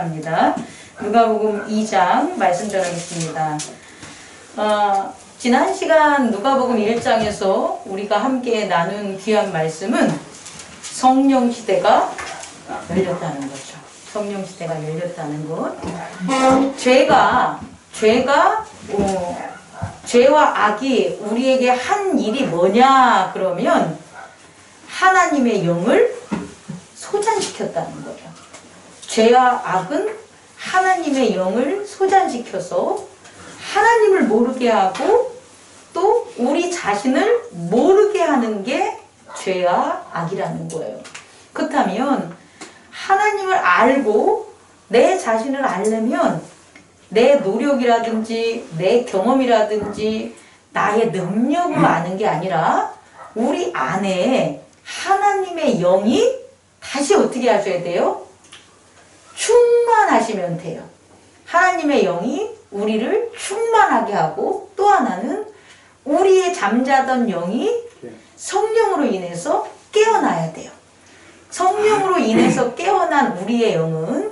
합니다. 누가복음 2장 말씀 전하겠습니다. 지난 시간 누가복음 1장에서 우리가 함께 나눈 귀한 말씀은 성령 시대가 열렸다는 거죠. 성령 시대가 열렸다는 것. 죄와 악이 우리에게 한 일이 뭐냐 그러면 하나님의 영을 소잔시켰다는 거예요. 죄와 악은 하나님의 영을 소잔시켜서 하나님을 모르게 하고 또 우리 자신을 모르게 하는 게 죄와 악이라는 거예요. 그렇다면 하나님을 알고 내 자신을 알려면 내 노력이라든지 내 경험이라든지 나의 능력으로 아는 게 아니라 우리 안에 하나님의 영이 다시 어떻게 하셔야 돼요? 충만하시면 돼요. 하나님의 영이 우리를 충만하게 하고 또 하나는 우리의 잠자던 영이 성령으로 인해서 깨어나야 돼요. 성령으로 인해서 깨어난 우리의 영은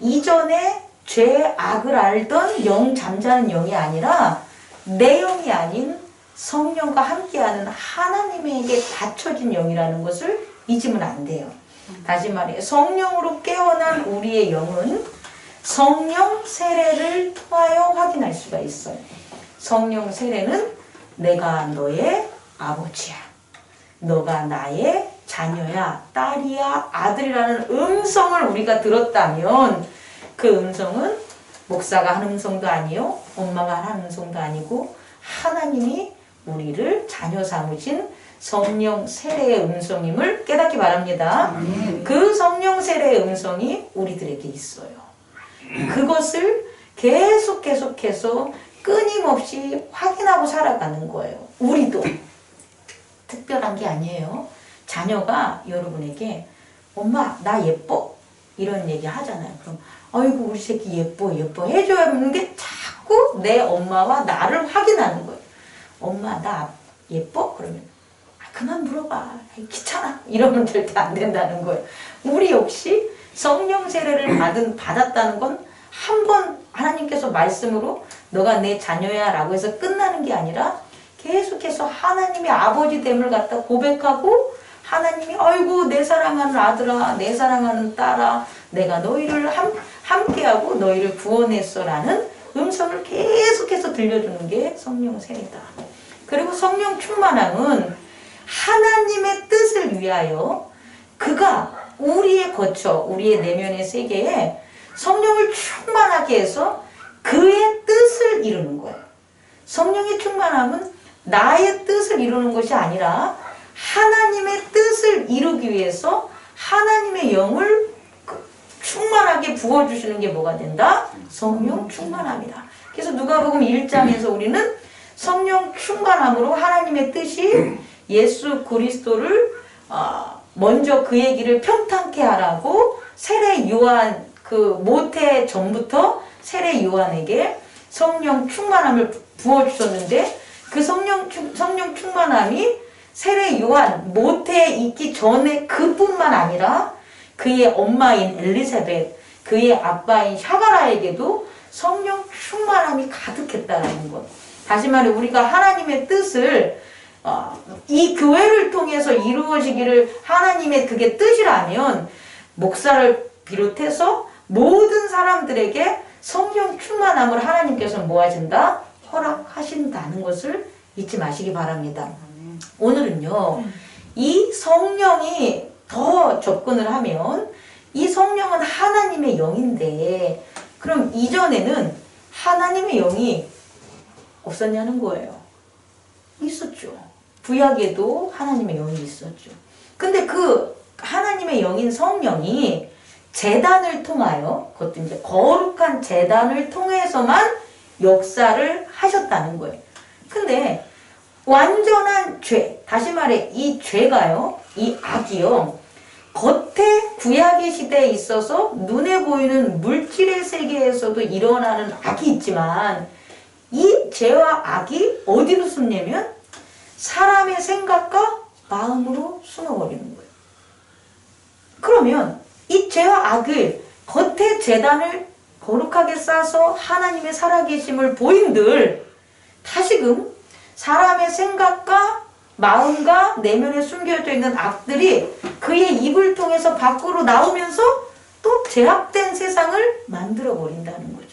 이전에 죄, 악을 알던 영, 잠자는 영이 아니라 내 영이 아닌 성령과 함께하는 하나님에게 바쳐진 영이라는 것을 잊으면 안 돼요. 다시 말해 성령으로 깨어난 우리의 영은 성령 세례를 통하여 확인할 수가 있어요. 성령 세례는 내가 너의 아버지야. 너가 나의 자녀야, 딸이야, 아들이라는 음성을 우리가 들었다면 그 음성은 목사가 한 음성도 아니요, 엄마가 한 음성도 아니고 하나님이 우리를 자녀 삼으신 성령 세례의 음성임을 깨닫기 바랍니다. 그 성령 세례의 음성이 우리들에게 있어요. 그것을 계속해서 끊임없이 확인하고 살아가는 거예요. 우리도 특별한 게 아니에요. 자녀가 여러분에게 엄마 나 예뻐 이런 얘기 하잖아요. 그럼 아이고 우리 새끼 예뻐 해줘야 하는 게 자꾸 내 엄마와 나를 확인하는 거예요. 엄마 나 예뻐? 그러면 그만 물어봐. 귀찮아. 이러면 절대 안 된다는 거예요. 우리 역시 성령 세례를 받았다는 건 한 번 하나님께서 말씀으로 너가 내 자녀야 라고 해서 끝나는 게 아니라 계속해서 하나님의 아버지됨을 갖다 고백하고 하나님이 아이고 내 사랑하는 아들아 내 사랑하는 딸아 내가 너희를 함께하고 너희를 구원했어 라는 음성을 계속해서 들려주는 게 성령 세례다. 그리고 성령 충만함은 하나님의 뜻을 위하여 그가 우리의 내면의 세계에 성령을 충만하게 해서 그의 뜻을 이루는 거예요. 성령의 충만함은 나의 뜻을 이루는 것이 아니라 하나님의 뜻을 이루기 위해서 하나님의 영을 충만하게 부어주시는 게 뭐가 된다? 성령 충만함이다. 그래서 누가복음 1장에서 우리는 성령 충만함으로 하나님의 뜻이 예수 그리스도를 먼저 그의 길을 평탄케 하라고 세례 요한 모태 전부터 세례 요한에게 성령 충만함을 부어주셨는데 그 성령 충만함이 세례 요한 모태에 있기 전에 그뿐만 아니라 그의 엄마인 엘리사벳 그의 아빠인 샤가라에게도 성령 충만함이 가득했다는 것. 다시 말해 우리가 하나님의 뜻을 이 교회를 통해서 이루어지기를 하나님의 그게 뜻이라면 목사를 비롯해서 모든 사람들에게 성령 충만함을 하나님께서 모아진다? 허락하신다는 것을 잊지 마시기 바랍니다. 오늘은요 이 성령이 더 접근을 하면 이 성령은 하나님의 영인데 그럼 이전에는 하나님의 영이 없었냐는 거예요. 있었죠. 구약에도 하나님의 영이 있었죠. 근데 그 하나님의 영인 성령이 제단을 통하여 그것도 이제 거룩한 제단을 통해서만 역사를 하셨다는 거예요. 근데 완전한 죄, 다시 말해 이 죄가요, 이 악이요, 겉에 구약의 시대에 있어서 눈에 보이는 물질의 세계에서도 일어나는 악이 있지만 이 죄와 악이 어디로 숨냐면 사람의 생각과 마음으로 숨어버리는 거예요. 그러면 이 죄와 악을 겉에 제단을 거룩하게 쌓아서 하나님의 살아계심을 보인들 다시금 사람의 생각과 마음과 내면에 숨겨져 있는 악들이 그의 입을 통해서 밖으로 나오면서 또 제약된 세상을 만들어 버린다는 거죠.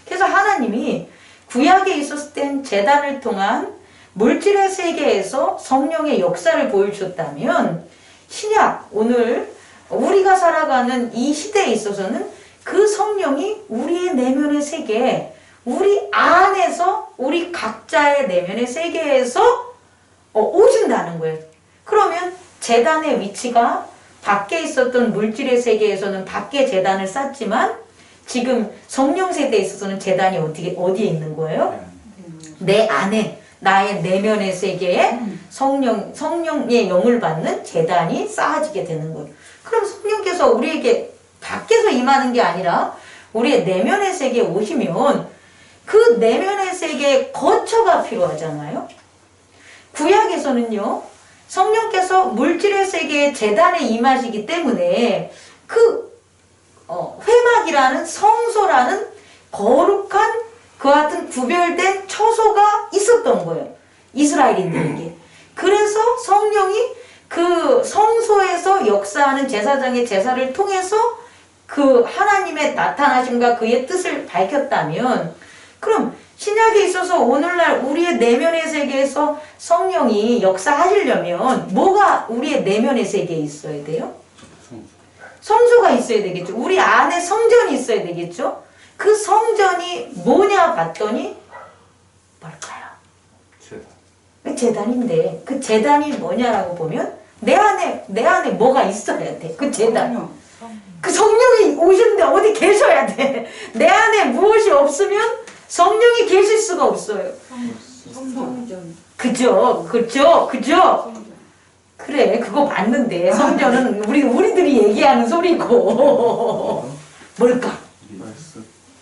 그래서 하나님이 구약에 있었을 땐 제단을 통한 물질의 세계에서 성령의 역사를 보여주셨다면 신약, 오늘 우리가 살아가는 이 시대에 있어서는 그 성령이 우리의 내면의 세계, 우리 안에서 우리 각자의 내면의 세계에서 오신다는 거예요. 그러면 제단의 위치가 밖에 있었던 물질의 세계에서는 밖에 제단을 쌓지만 지금 성령 세대에 있어서는 제단이 어디에 있는 거예요? 내 안에, 나의 내면의 세계에 성령의 영을 받는 제단이 쌓아지게 되는 거예요. 그럼 성령께서 우리에게 밖에서 임하는 게 아니라 우리의 내면의 세계에 오시면 그 내면의 세계에 거처가 필요하잖아요. 구약에서는요, 성령께서 물질의 세계에 제단에 임하시기 때문에 그 회막이라는 성소라는 거룩한 그와 같은 구별된 처소가 있었던 거예요. 이스라엘인들에게. 그래서 성령이 그 성소에서 역사하는 제사장의 제사를 통해서 그 하나님의 나타나심과 그의 뜻을 밝혔다면 그럼 신약에 있어서 오늘날 우리의 내면의 세계에서 성령이 역사하시려면 뭐가 우리의 내면의 세계에 있어야 돼요? 성소가 있어야 되겠죠. 우리 안에 성전이 있어야 되겠죠. 그 성전이 뭐냐 봤더니 뭘까요? 제단인데 그 제단이 뭐냐라고 보면 내 안에 뭐가 있어야 돼. 그 제단. 그 성령이 오시는데 어디 계셔야 돼. 내 안에 무엇이 없으면 성령이 계실 수가 없어요. 성전. 그죠. 그래, 그거 맞는데 성전은 우리들이 얘기하는 소리고. 뭘까?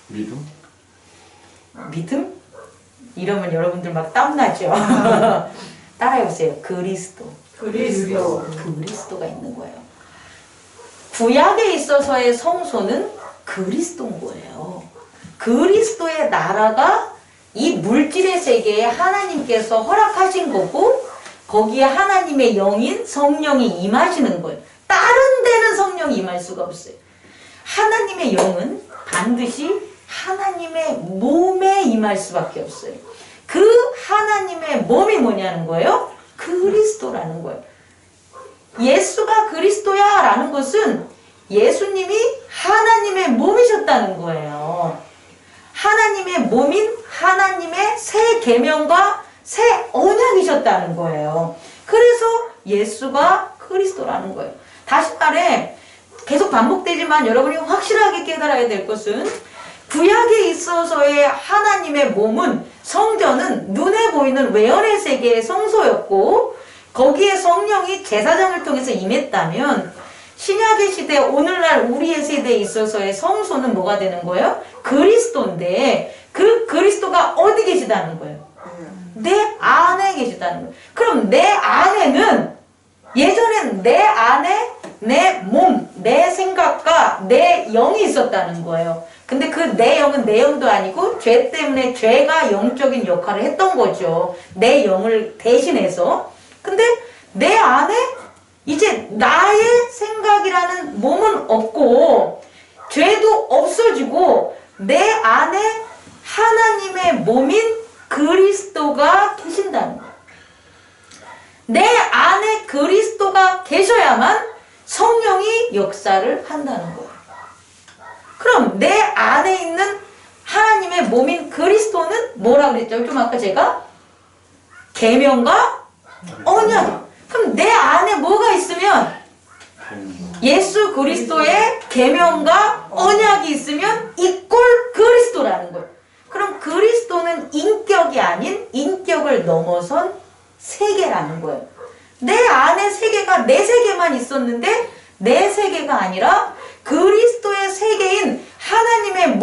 믿음? 믿음? 이러면 여러분들 막 땀나죠. 따라해보세요. 그리스도가 있는 거예요. 구약에 있어서의 성소는 그리스도인 거예요. 그리스도의 나라가 이 물질의 세계에 하나님께서 허락하신 거고 거기에 하나님의 영인 성령이 임하시는 거예요. 다른 데는 성령이 임할 수가 없어요. 하나님의 영은 반드시 하나님의 몸에 임할 수밖에 없어요. 그 하나님의 몸이 뭐냐는 거예요? 그리스도라는 거예요. 예수가 그리스도야 라는 것은 예수님이 하나님의 몸이셨다는 거예요. 하나님의 몸인 하나님의 새 계명과 새 언약이셨다는 거예요. 그래서 예수가 그리스도라는 거예요. 다시 말해 계속 반복되지만 여러분이 확실하게 깨달아야 될 것은 구약에 있어서의 하나님의 몸은 성전은 눈에 보이는 외연의 세계의 성소였고 거기에 성령이 제사장을 통해서 임했다면 신약의 시대 오늘날 우리의 세대에 있어서의 성소는 뭐가 되는 거예요? 그리스도인데 그 그리스도가 어디 계시다는 거예요? 내 안에 계시다는 거예요. 그럼 내 안에는 예전엔 내 안에 내 몸, 내 생각과 내 영이 있었다는 거예요. 근데 그 내 영은 내 영도 아니고 죄 때문에 죄가 영적인 역할을 했던 거죠. 내 영을 대신해서. 근데 내 안에 이제 나의 생각이라는 몸은 없고 죄도 없어지고 내 안에 하나님의 몸인 그리스도가 계신다는 거예요. 내 안에 그리스도가 계셔야만 성령이 역사를 한다는 거예요. 그럼 내 안에 있는 하나님의 몸인 그리스도는 뭐라 그랬죠? 좀 아까 제가 계명과 언약. 그럼 내 안에 뭐가 있으면 예수 그리스도의 계명과 언약이 있으면 이꼴 그리스도라는 거예요. 그럼 그리스도는 인격이 아닌 인격을 넘어선 세계라는 거예요. 내 안에 세계가 내 세계만 있었는데 내 세계가 아니라 그리스도의 세계인 하나님의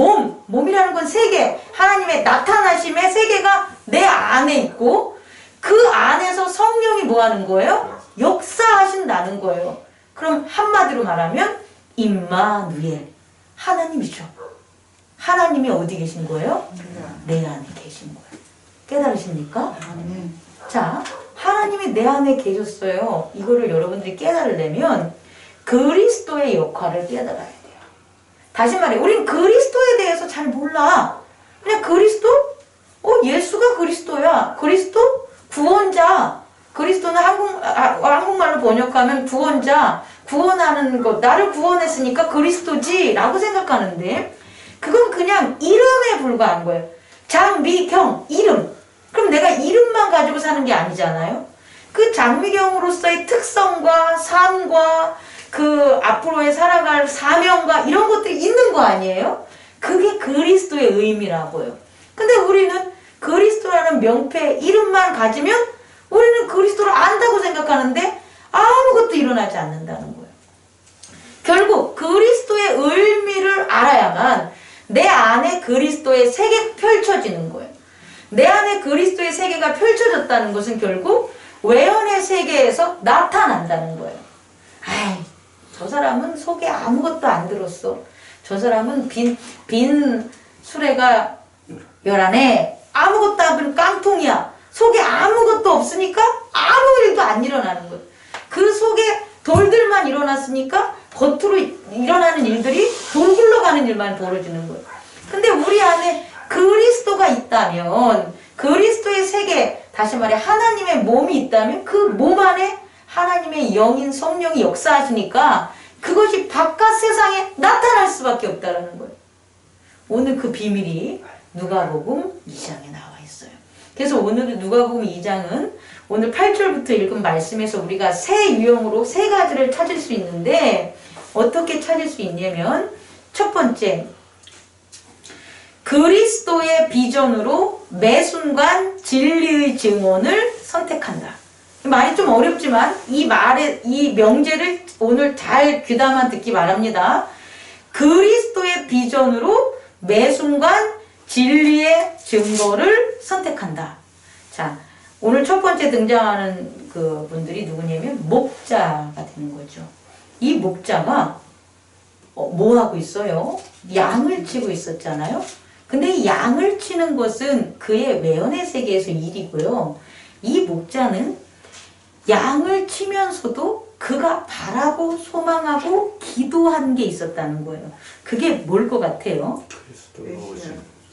몸이라는 건 세계, 하나님의 나타나심의 세계가 내 안에 있고 그 안에서 성령이 뭐 하는 거예요? 역사하신다는 거예요. 그럼 한마디로 말하면 임마누엘, 하나님이죠. 하나님이 어디 계신 거예요? 내 안에 계신 거예요. 깨달으십니까? 아멘. 자, 하나님이 내 안에 계셨어요. 이거를 여러분들이 깨달으려면 그리스도의 역할을 깨달아야 돼요. 다시 말해, 우린 그리스도에 대해서 잘 몰라. 그냥 그리스도? 예수가 그리스도야. 그리스도? 구원자. 그리스도는 한국말로 번역하면 구원자, 구원하는 것, 나를 구원했으니까 그리스도지 라고 생각하는데 그건 그냥 이름에 불과한 거예요. 장미경, 이름. 그럼 내가 이름만 가지고 사는 게 아니잖아요. 그 장미경으로서의 특성과 삶과 그 앞으로의 살아갈 사명과 이런 것들이 있는 거 아니에요? 그게 그리스도의 의미라고요. 근데 우리는 그리스도라는 명패, 이름만 가지면 우리는 그리스도를 안다고 생각하는데 아무것도 일어나지 않는다는 거예요. 결국 그리스도의 의미를 알아야만 내 안에 그리스도의 세계가 펼쳐지는 거예요. 내 안에 그리스도의 세계가 펼쳐졌다는 것은 결국 외연의 세계에서 나타난다는 거예요. 아이, 저 사람은 속에 아무것도 안 들었어. 저 사람은 빈 수레가 열 안에 아무것도 안 들은 깡통이야. 속에 아무것도 없으니까 아무 일도 안 일어나는 거예요. 그 속에 돌들만 일어났으니까 겉으로 일어나는 일들이 돌 굴러가는 일만 벌어지는 거예요. 근데 우리 안에 그리스도가 있다면, 그리스도의 세계, 다시 말해 하나님의 몸이 있다면 그 몸 안에 하나님의 영인 성령이 역사하시니까 그것이 바깥 세상에 나타날 수밖에 없다는 거예요. 오늘 그 비밀이 누가복음 2장에 나와 있어요. 그래서 오늘 누가복음 2장은 오늘 8절부터 읽은 말씀에서 우리가 세 유형으로 세 가지를 찾을 수 있는데 어떻게 찾을 수 있냐면 첫 번째, 그리스도의 비전으로 매 순간 진리의 증언을 선택한다. 말이 좀 어렵지만 이 명제를 오늘 잘 귀담아 듣기 바랍니다. 그리스도의 비전으로 매 순간 진리의 증거를 선택한다. 자, 오늘 첫 번째 등장하는 그 분들이 누구냐면 목자가 되는 거죠. 이 목자가 뭐 하고 있어요? 양을 치고 있었잖아요. 근데 이 양을 치는 것은 그의 외연의 세계에서 일이고요. 이 목자는 양을 치면서도 그가 바라고 소망하고 기도한 게 있었다는 거예요. 그게 뭘 것 같아요?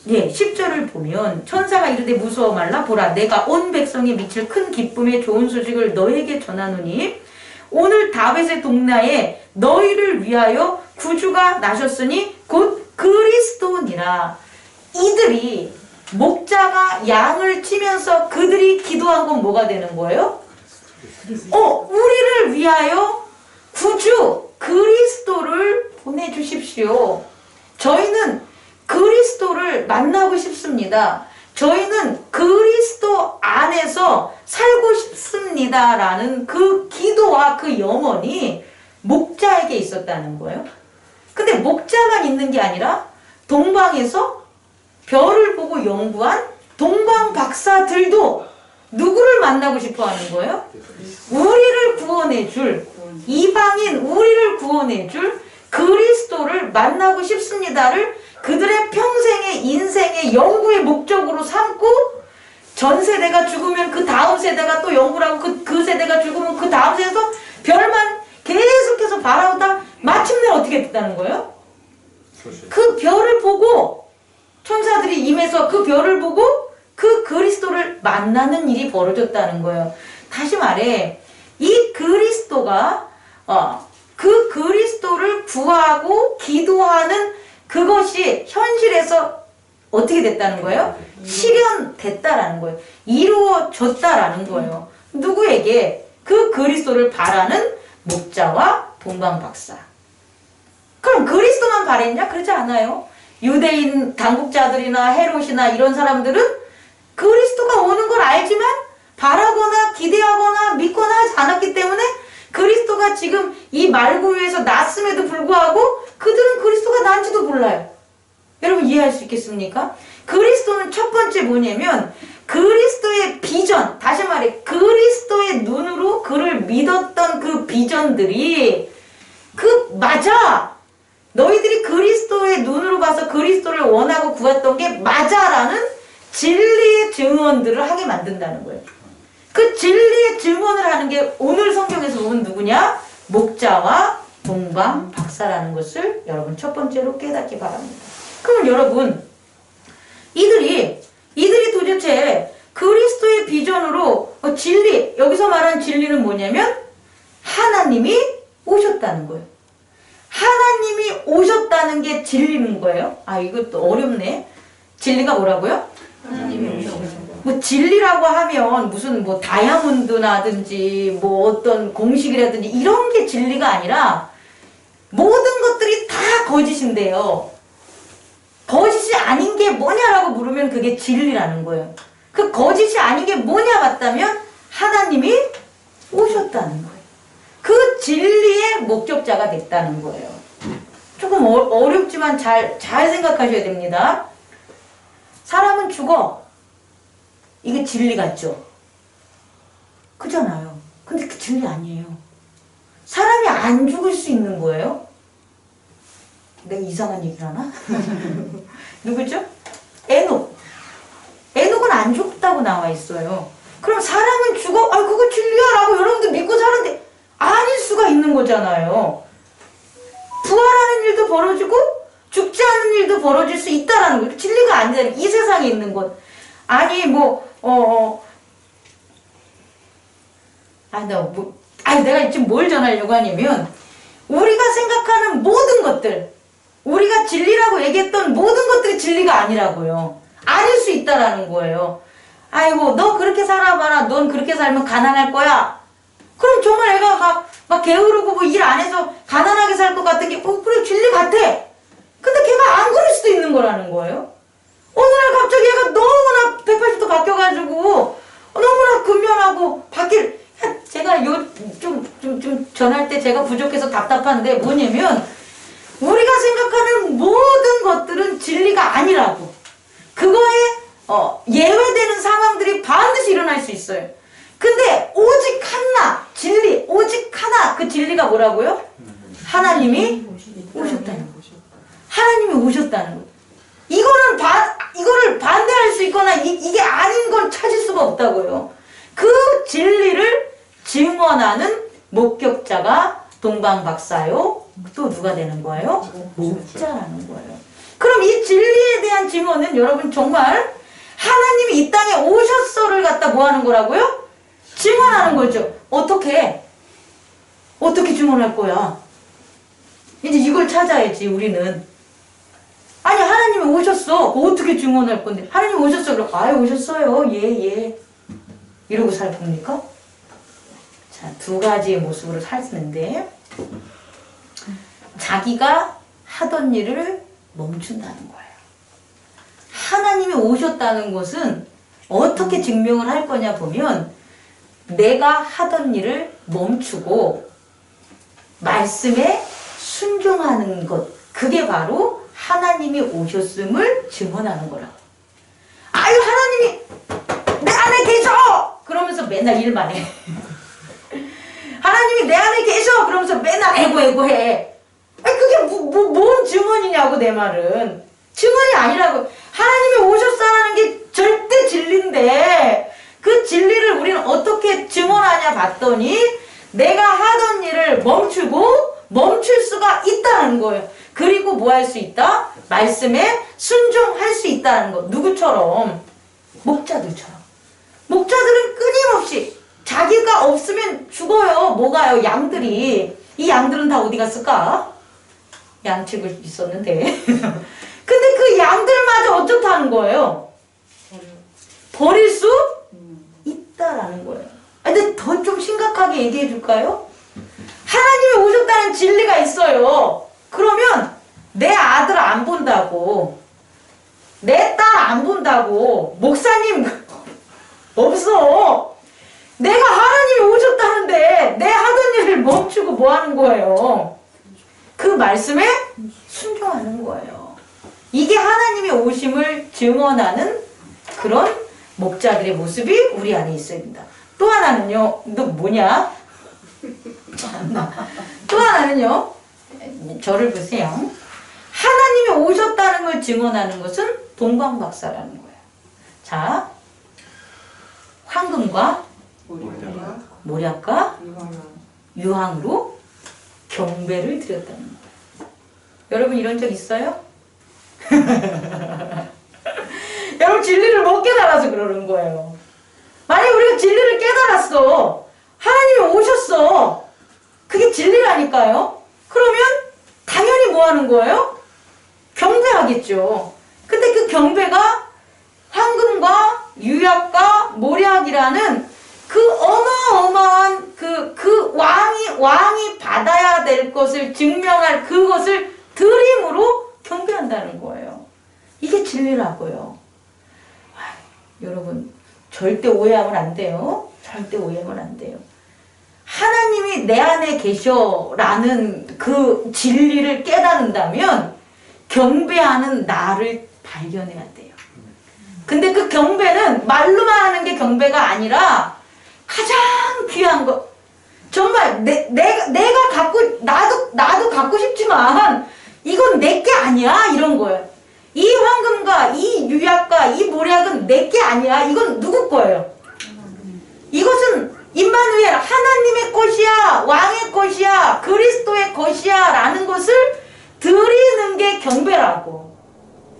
예, 10절을 보면 천사가 이르되 무서워 말라 보라 내가 온 백성에 미칠 큰 기쁨의 좋은 소식을 너에게 전하노니 오늘 다윗의 동네에 너희를 위하여 구주가 나셨으니 곧 그리스도니라. 이들이 목자가 양을 치면서 그들이 기도한 건 뭐가 되는 거예요? 우리를 위하여 구주 그리스도를 보내주십시오. 저희는 그리스도를 만나고 싶습니다. 저희는 그리스도 안에서 살고 싶습니다. 라는 그 기도와 그 염원이 목자에게 있었다는 거예요. 근데 목자만 있는 게 아니라 동방에서 별을 보고 연구한 동방 박사들도 누구를 만나고 싶어 하는 거예요? 우리를 구원해 줄, 이방인 우리를 구원해 줄 그리스도를 만나고 싶습니다를 그들의 평생의 인생의 연구의 목적으로 삼고 전 세대가 죽으면 그 다음 세대가 또 연구를 하고 그 세대가 죽으면 그 다음 세대에서 별만 계속해서 바라보다 마침내 어떻게 됐다는 거예요? 그 별을 보고 천사들이 임해서 그 별을 보고 그 그리스도를 만나는 일이 벌어졌다는 거예요. 다시 말해 이 그리스도가 그 그리스도를 구하고 기도하는 그것이 현실에서 어떻게 됐다는 거예요? 실현됐다라는 거예요. 이루어졌다라는 거예요. 누구에게? 그 그리스도를 바라는 목자와 동방박사. 그럼 그리스도만 바랬냐? 그러지 않아요. 유대인 당국자들이나 헤롯이나 이런 사람들은 그리스도가 오는 걸 알지만 바라거나 기대하거나 믿거나 하지 않았기 때문에 그리스도가 지금 이 말구 위에서 났음에도 불구하고 그들은 그리스도가 난지도 몰라요. 여러분 이해할 수 있겠습니까? 그리스도는 첫 번째 뭐냐면 그리스도의 비전, 다시 말해 그리스도의 눈으로 그를 믿었던 그 비전들이 맞아! 너희들이 그리스도의 눈으로 봐서 그리스도를 원하고 구했던 게 맞아라는 진리의 증언들을 하게 만든다는 거예요. 그 진리의 증언을 하는 게 오늘 성경에서 보면 누구냐? 목자와 동방 박사라는 것을 여러분 첫 번째로 깨닫기 바랍니다. 그럼 여러분, 이들이 도대체 그리스도의 비전으로 진리, 여기서 말하는 진리는 뭐냐면 하나님이 오셨다는 거예요. 하나님이 오셨다는 게 진리인 거예요. 아, 이것도 어렵네. 진리가 뭐라고요? 하나님이 오셔서 뭐 진리라고 하면 무슨 뭐 다이아몬드나든지 뭐 어떤 공식이라든지 이런 게 진리가 아니라 모든 것들이 다 거짓인데요. 거짓이 아닌 게 뭐냐라고 물으면 그게 진리라는 거예요. 그 거짓이 아닌 게 뭐냐 봤다면 하나님이 오셨다는 거예요. 그 진리의 목격자가 됐다는 거예요. 조금 어렵지만 잘 생각하셔야 됩니다. 사람은 죽어. 이게 진리 같죠? 그잖아요. 근데 그 진리 아니에요. 사람이 안 죽을 수 있는 거예요? 내가 이상한 얘기를 하나? 누구죠? 에녹은 안 죽다고 나와 있어요. 그럼 사람은 죽어? 아, 그거 진리야 라고 여러분들 믿고 사는데 아닐 수가 있는 거잖아요. 부활하는 일도 벌어지고 죽지 않는 일도 벌어질 수 있다라는 거예요. 진리가 아니잖아요. 이 세상에 있는 것. 아니 내가 지금 뭘 전하려고 하냐면 우리가 생각하는 모든 것들, 우리가 진리라고 얘기했던 모든 것들이 진리가 아니라고요. 아닐 수 있다라는 거예요. 아이고, 너 그렇게 살아봐라. 넌 그렇게 살면 가난할 거야. 그럼 정말 애가 막 게으르고 뭐 일 안 해서 가난하게 살 것 같은 게 그래 진리 같아. 근데 걔가 안 그럴 수도 있는 거라는 거예요. 어느 날 갑자기 얘가 너무나 180도 바뀌어가지고 너무나 근면하고 제가 좀 전할 때 제가 부족해서 답답한데 뭐냐면 우리가 생각하는 모든 것들은 진리가 아니라고. 그거에 예외되는 상황들이 반드시 일어날 수 있어요. 근데 오직 하나 진리, 오직 하나 그 진리가 뭐라고요? 하나님이 오셨다는 거. 하나님이 오셨다는 거. 이거를 반대할 수 있거나 이게 아닌 건 찾을 수가 없다고요. 그 진리를 증언하는 목격자가 동방박사요. 또 누가 되는 거예요? 목자라는 거예요. 그럼 이 진리에 대한 증언은 여러분 정말 하나님이 이 땅에 오셨어를 갖다 뭐 하는 거라고요? 증언하는 거죠. 어떻게 증언할 거야? 이제 이걸 찾아야지 우리는. 아니 하나님이 오셨어. 어떻게 증언할 건데? 하나님 오셨어. 그럼 아예 오셨어요. 예. 이러고 살 겁니까? 자, 두 가지의 모습으로 살는데 자기가 하던 일을 멈춘다는 거예요. 하나님이 오셨다는 것은 어떻게 증명을 할 거냐 보면 내가 하던 일을 멈추고 말씀에 순종하는 것, 그게 바로 하나님이 오셨음을 증언하는 거라고. 아유 하나님이 내 안에 계셔! 그러면서 맨날 일만 해. 하나님이 내 안에 계셔! 그러면서 맨날 애고 해. 아니 그게 뭔 증언이냐고. 내 말은 증언이 아니라고. 하나님이 오셨다는 게 절대 진리인데 그 진리를 우리는 어떻게 증언하냐 봤더니 내가 하던 일을 멈출 수가 있다는 거예요. 그리고 뭐 할 수 있다? 말씀에 순종할 수 있다는 거. 누구처럼? 목자들처럼. 목자들은 끊임없이 자기가 없으면 죽어요. 뭐가요? 양들이. 이 양들은 다 어디 갔을까? 양치고 있었는데. 근데 그 양들마저 어쩌다는 거예요? 버릴 수 있다라는 거예요. 근데 더 좀 심각하게 얘기해 줄까요? 하나님이 오셨다는 진리가 있어요. 그러면 내 아들 안 본다고, 내 딸 안 본다고, 목사님 없어. 내가 하나님이 오셨다는데 내 하던 일을 멈추고 뭐 하는 거예요? 그 말씀에 순종하는 거예요. 이게 하나님의 오심을 증언하는 그런 목자들의 모습이 우리 안에 있어야 된다. 또 하나는요, 너 뭐냐? 참나. 또 하나는요, 저를 보세요. 오셨다는 걸 증언하는 것은 동방박사라는 거예요. 자, 황금과 우리가 모략과 이거는 유황으로 경배를 드렸다는 거예요. 여러분 이런 적 있어요? 여러분 진리를 못 깨달아서 그러는 거예요. 만약에 우리가 진리를 깨달았어. 하나님이 오셨어. 그게 진리라니까요. 그러면 당연히 뭐 하는 거예요? 경배하겠죠. 근데 그 경배가 황금과 유약과 모략이라는 그 어마어마한 그 왕이 받아야 될 것을 증명할 그것을 드림으로 경배한다는 거예요. 이게 진리라고요. 여러분 절대 오해하면 안 돼요. 절대 오해하면 안 돼요. 하나님이 내 안에 계셔라는 그 진리를 깨달은다면 경배하는 나를 발견해야 돼요. 근데 그 경배는 말로만 하는 게 경배가 아니라 가장 귀한 것. 정말 내가 갖고 나도 갖고 싶지만 이건 내 게 아니야 이런 거예요. 이 황금과 이 유약과 이 모략은 내 게 아니야. 이건 누구 거예요? 이것은 임마누엘 하나님의 것이야. 왕의 것이야. 그리스도의 것이야 라는 것을 드리는 게 경배라고.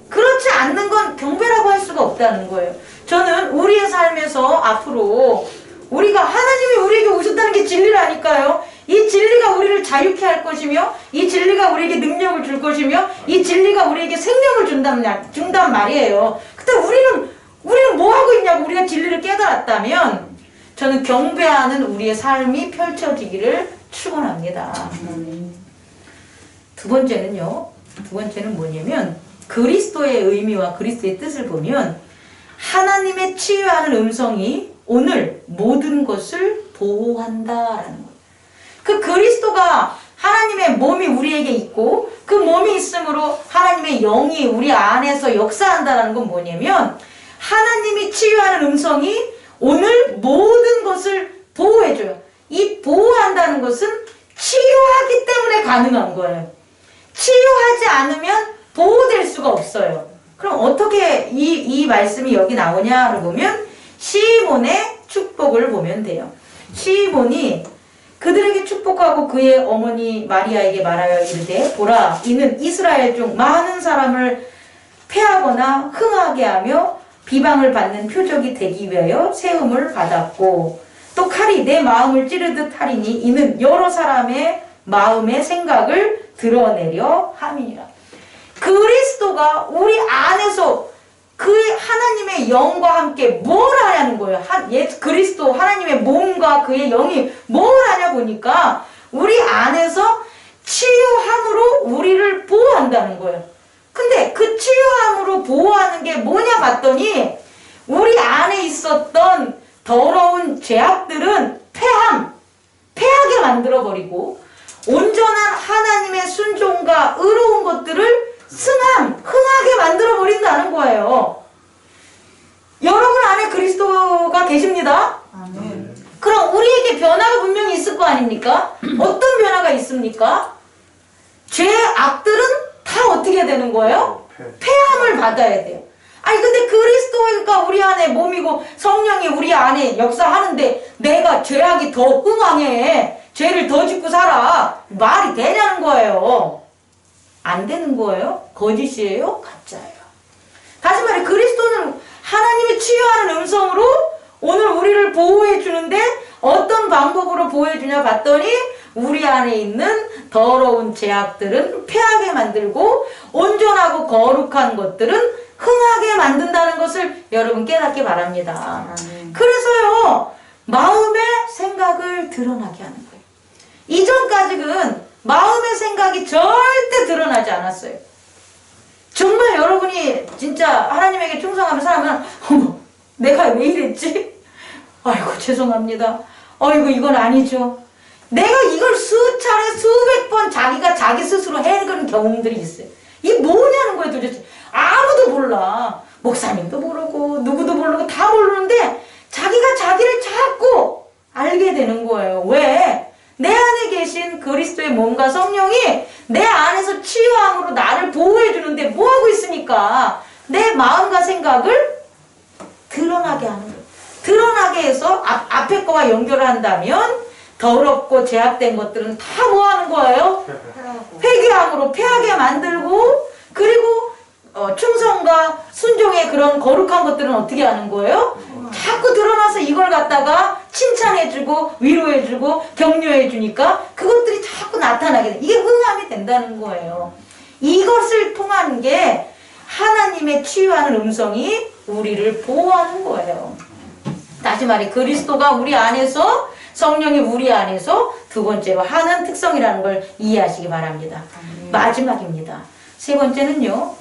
그렇지 않는 건 경배라고 할 수가 없다는 거예요. 저는 우리의 삶에서 앞으로 우리가 하나님이 우리에게 오셨다는 게 진리라니까요. 이 진리가 우리를 자유케 할 것이며 이 진리가 우리에게 능력을 줄 것이며 이 진리가 우리에게 생명을 준단 말이에요. 근데 우리는 뭐 하고 있냐고. 우리가 진리를 깨달았다면 저는 경배하는 우리의 삶이 펼쳐지기를 축원합니다. 두 번째는 뭐냐면 그리스도의 의미와 그리스도의 뜻을 보면 하나님의 치유하는 음성이 오늘 모든 것을 보호한다라는 거예요. 그 그리스도가 하나님의 몸이 우리에게 있고 그 몸이 있으므로 하나님의 영이 우리 안에서 역사한다는 건 뭐냐면 하나님이 치유하는 음성이 오늘 모든 것을 보호해줘요. 이 보호한다는 것은 치유하기 때문에 가능한 거예요. 치유하지 않으면 보호될 수가 없어요. 그럼 어떻게 이 말씀이 여기 나오냐를 보면 시몬의 축복을 보면 돼요. 시몬이 그들에게 축복하고 그의 어머니 마리아에게 말하여 이르되 보라 이는 이스라엘 중 많은 사람을 패하거나 흥하게 하며 비방을 받는 표적이 되기 위하여 세움을 받았고 또 칼이 내 마음을 찌르듯 하리니 이는 여러 사람의 마음의 생각을 드러내려 함이니라. 그리스도가 우리 안에서 그 하나님의 영과 함께 뭘 하냐는 거예요. 그리스도 하나님의 몸과 그의 영이 뭘 하냐 보니까 우리 안에서 치유함으로 우리를 보호한다는 거예요. 근데 그 치유함으로 보호하는 게 뭐냐 봤더니 우리 안에 있었던 더러운 죄악들은 패하게 만들어버리고 온전한 하나님의 순종과 의로운 것들을 흥하게 만들어버린다는 거예요. 여러분 안에 그리스도가 계십니다. 아멘. 그럼 우리에게 변화가 분명히 있을 거 아닙니까? 어떤 변화가 있습니까? 죄악들은 다 어떻게 되는 거예요? 폐함을 받아야 돼요. 아니 근데 그리스도가 우리 안에 몸이고 성령이 우리 안에 역사하는데 내가 죄악이 더 흥황해. 죄를 더 짓고 살아. 말이 되냐는 거예요. 안 되는 거예요? 거짓이에요? 가짜예요. 다시 말해 그리스도는 하나님이 치유하는 음성으로 오늘 우리를 보호해 주는데 어떤 방법으로 보호해 주냐 봤더니 우리 안에 있는 더러운 죄악들은 패하게 만들고 온전하고 거룩한 것들은 흥하게 만든다는 것을 여러분 깨닫기 바랍니다. 아멘. 그래서요 마음의 생각을 드러나게 하는 거예요. 이전까지는 마음의 생각이 절대 드러나지 않았어요. 정말 여러분이 진짜 하나님에게 충성하며 살면 어머 내가 왜 이랬지? 아이고 죄송합니다. 아이고 이건 아니죠. 내가 이걸 수차례 수백 번 자기가 자기 스스로 해그는 경험들이 있어요. 이게 뭐냐는 거예요 도대체. 아무도 몰라. 목사님도 모르고 누구도 모르고 다 모르는데 자기가 자기를 자꾸 알게 되는 거예요. 왜? 내 안에 계신 그리스도의 몸과 성령이 내 안에서 치유함으로 나를 보호해 주는데 뭐 하고 있습니까? 내 마음과 생각을 드러나게 하는 거예요. 드러나게 해서 앞에 거와 연결을 한다면 더럽고 제약된 것들은 다 뭐 하는 거예요? 회개함으로 폐하게 만들고, 그리고 충성과 순종의 그런 거룩한 것들은 어떻게 하는 거예요? 자꾸 드러나서 이걸 갖다가 칭찬해주고 위로해주고 격려해주니까 그것들이 자꾸 나타나게 돼. 이게 흥함이 된다는 거예요. 이것을 통한 게 하나님의 치유하는 음성이 우리를 보호하는 거예요. 다시 말해, 그리스도가 우리 안에서, 성령이 우리 안에서 두 번째로 하는 특성이라는 걸 이해하시기 바랍니다. 마지막입니다. 세 번째는요,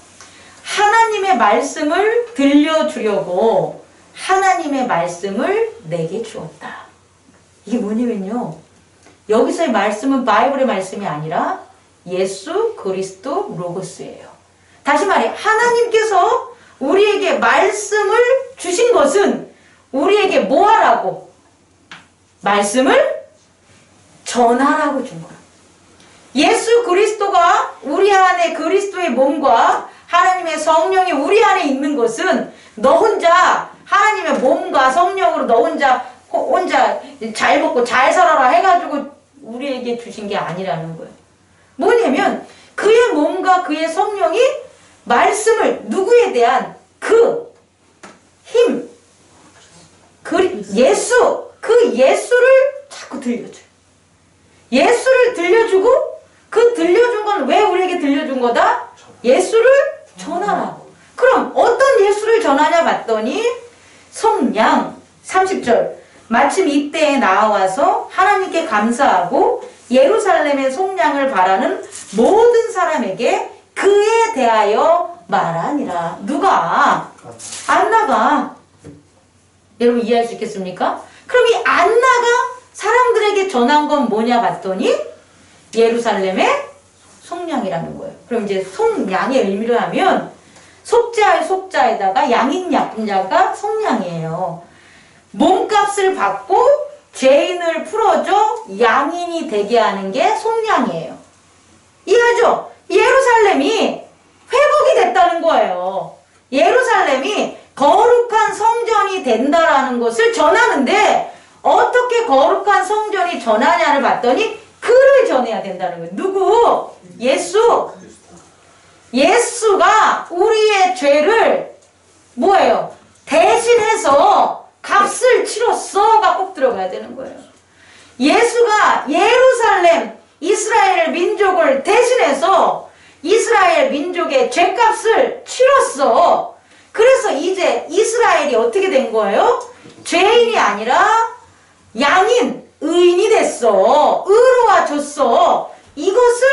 하나님의 말씀을 들려주려고 하나님의 말씀을 내게 주었다. 이게 뭐냐면요, 여기서의 말씀은 바이블의 말씀이 아니라 예수 그리스도 로고스예요. 다시 말해, 하나님께서 우리에게 말씀을 주신 것은 우리에게 뭐 하라고? 말씀을 전하라고 준 거야. 예수 그리스도가 우리 안에, 그리스도의 몸과 하나님의 성령이 우리 안에 있는 것은 너 혼자 하나님의 몸과 성령으로 너 혼자 잘 먹고 잘 살아라 해가지고 우리에게 주신 게 아니라는 거예요. 뭐냐면 그의 몸과 그의 성령이 말씀을, 누구에 대한 그 힘, 예수, 그 예수를 자꾸 들려줘요. 예수를 들려주고, 그 들려준 건 왜 우리에게 들려준 거다? 예수를 전하라고. 그럼 어떤 예수를 전하냐 봤더니 성량 30절, 마침 이때에 나와서 하나님께 감사하고 예루살렘의 속량을 바라는 모든 사람에게 그에 대하여 말하니라. 누가? 안나가. 여러분 이해할 수 있겠습니까? 그럼 이 안나가 사람들에게 전한 건 뭐냐 봤더니 예루살렘의 속량이라는 거예요. 그럼 이제 속량의 의미로 하면 속자의 속자에다가 양인 약자가 속량이에요. 몸값을 받고 죄인을 풀어줘 양인이 되게 하는 게 속량이에요. 이해하죠? 예루살렘이 회복이 됐다는 거예요. 예루살렘이 거룩한 성전이 된다라는 것을 전하는데 어떻게 거룩한 성전이 전하냐를 봤더니 그를 전해야 된다는 거예요. 누구? 예수. 예수가 우리의 죄를 뭐예요? 대신해서 값을 치렀어가 꼭 들어가야 되는 거예요. 예수가 예루살렘 이스라엘 민족을 대신해서 이스라엘 민족의 죄값을 치렀어. 그래서 이제 이스라엘이 어떻게 된 거예요? 죄인이 아니라 양인, 의인이 됐어. 의로워졌어. 이것을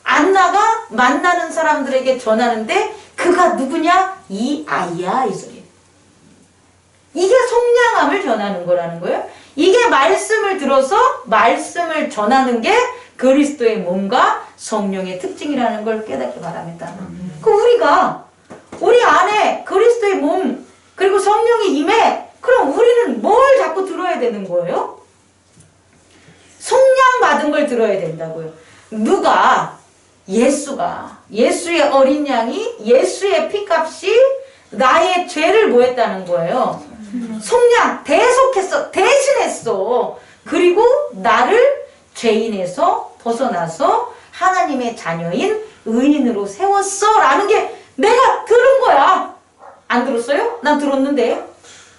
안나가 만나는 사람들에게 전하는데 그가 누구냐? 이 아이야, 이 소리예요. 이게 속량함을 전하는 거라는 거예요. 이게 말씀을 들어서 말씀을 전하는 게 그리스도의 몸과 성령의 특징이라는 걸 깨닫기 바랍니다. 그 우리 안에 그리스도의 몸 그리고 성령이 임해. 그럼 우리는 뭘 자꾸 들어야 되는 거예요? 속량 받은 걸 들어야 된다고요. 누가? 예수가, 예수의 어린 양이, 예수의 피값이 나의 죄를 뭐 했다는 거예요? 속량, 대속했어, 대신했어. 그리고 나를 죄인에서 벗어나서 하나님의 자녀인 의인으로 세웠어 라는 게 내가 들은 거야. 안 들었어요? 난 들었는데.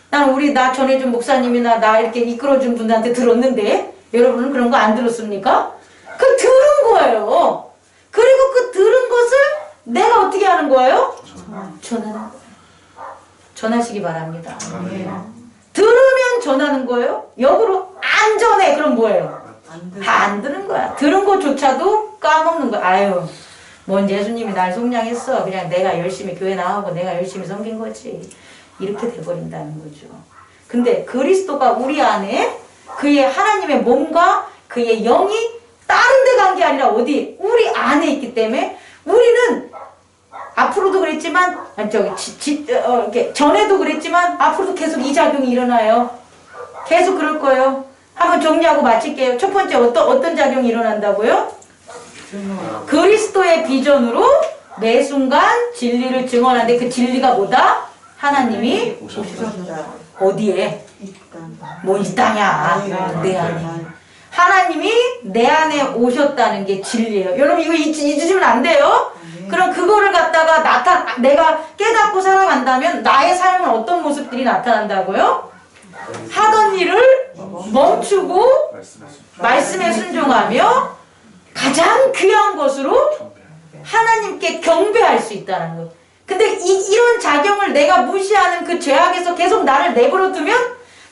나 전해준 목사님이나 나 이렇게 이끌어준 분들한테 들었는데 여러분은 그런 거 안 들었습니까? 그 들은 거예요. 그리고 그 들은 것을 내가 어떻게 하는 거예요? 전하는 거예요. 전하시기 바랍니다. 들으면 전하는 거예요. 역으로 안 전해. 그럼 뭐예요? 안 들은 거야. 들은 것조차도 까먹는 거야. 아유, 뭔 예수님이 날 속량했어. 그냥 내가 열심히 교회 나오고 내가 열심히 섬긴 거지. 이렇게 돼버린다는 거죠. 근데 그리스도가 우리 안에 그의 하나님의 몸과 그의 영이 다른 데 간 게 아니라 어디? 우리 안에 있기 때문에 우리는 앞으로도 그랬지만 이렇게 전에도 그랬지만 앞으로도 계속 이 작용이 일어나요. 계속 그럴 거예요. 한번 정리하고 마칠게요. 첫 번째 어떤 작용이 일어난다고요? 그리스도의 비전으로 매 순간 진리를 증언하는데 그 진리가 뭐다? 하나님이 오셨다. 어디에? 뭐 이 땅이야. 내 안에. 네. 하나님이 내 안에 오셨다는 게 진리예요. 여러분 이거 잊으시면 안 돼요. 그럼 그거를 갖다가 내가 깨닫고 살아간다면 나의 삶은 어떤 모습들이 나타난다고요? 하던 일을 멈추고 말씀에 순종하며 가장 귀한 것으로 하나님께 경배할 수 있다는 것. 근데 이런 작용을 내가 무시하는 그 죄악에서 계속 나를 내버려 두면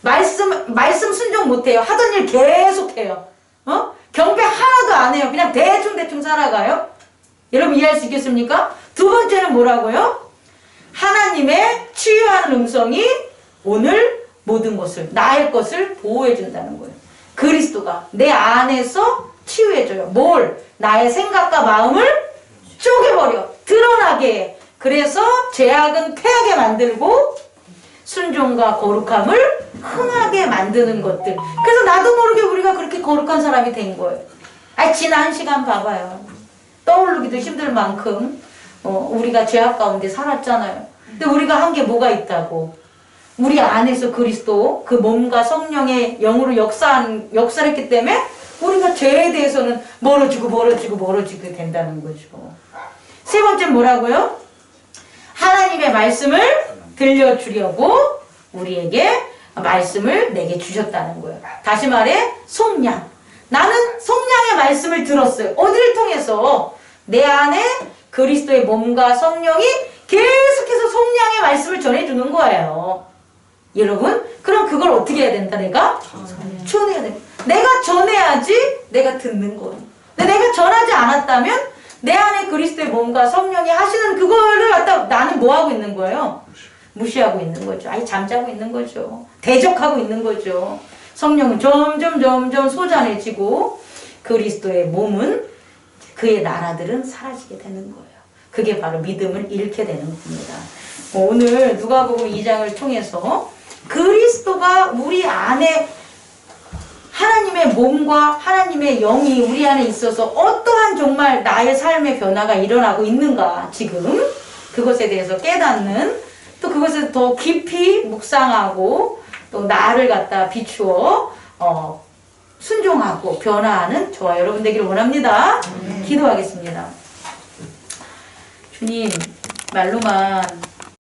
말씀 순종 못해요. 하던 일 계속해요. 경배 하나도 안 해요. 그냥 대충 살아가요. 여러분 이해할 수 있겠습니까? 두 번째는 뭐라고요? 하나님의 치유하는 음성이 오늘 모든 것을, 나의 것을 보호해준다는 거예요. 그리스도가 내 안에서 치유해줘요. 뭘? 나의 생각과 마음을 쪼개버려. 드러나게 해. 그래서 죄악은 패하게 만들고 순종과 거룩함을 흥하게 만드는 것들. 그래서 나도 모르게 우리가 그렇게 거룩한 사람이 된 거예요. 지난 시간 봐봐요. 떠오르기도 힘들 만큼 우리가 죄악 가운데 살았잖아요. 근데 우리가 한 게 뭐가 있다고? 우리 안에서 그리스도 그 몸과 성령의 영으로 역사했기 때문에 우리가 죄에 대해서는 멀어지고 된다는 거죠. 세 번째 뭐라고요? 하나님의 말씀을 들려주려고 우리에게 말씀을 내게 주셨다는 거예요. 다시 말해 속량. 나는 속량의 말씀을 들었어요. 어디를 통해서? 내 안에 그리스도의 몸과 성령이 계속해서 속량의 말씀을 전해주는 거예요. 여러분, 그럼 그걸 어떻게 해야 된다? 내가? 전해야 돼. 내가 전해야지 내가 듣는 거예요. 근데 내가 전하지 않았다면 내 안에 그리스도의 몸과 성령이 하시는 그거를 갖다 나는 뭐 하고 있는 거예요? 무시하고 있는 거죠. 잠자고 있는 거죠. 대적하고 있는 거죠. 성령은 점점 소잔해지고 그리스도의 몸은 그의 나라들은 사라지게 되는 거예요. 그게 바로 믿음을 잃게 되는 겁니다. 오늘 누가복음 2장을 통해서 그리스도가 우리 안에 하나님의 몸과 하나님의 영이 우리 안에 있어서 어떠한 정말 나의 삶의 변화가 일어나고 있는가 지금 그것에 대해서 깨닫는 또 그것을 더 깊이 묵상하고 또 나를 갖다 비추어 순종하고 변화하는 저와 여러분 되기를 원합니다. 기도하겠습니다. 주님 말로만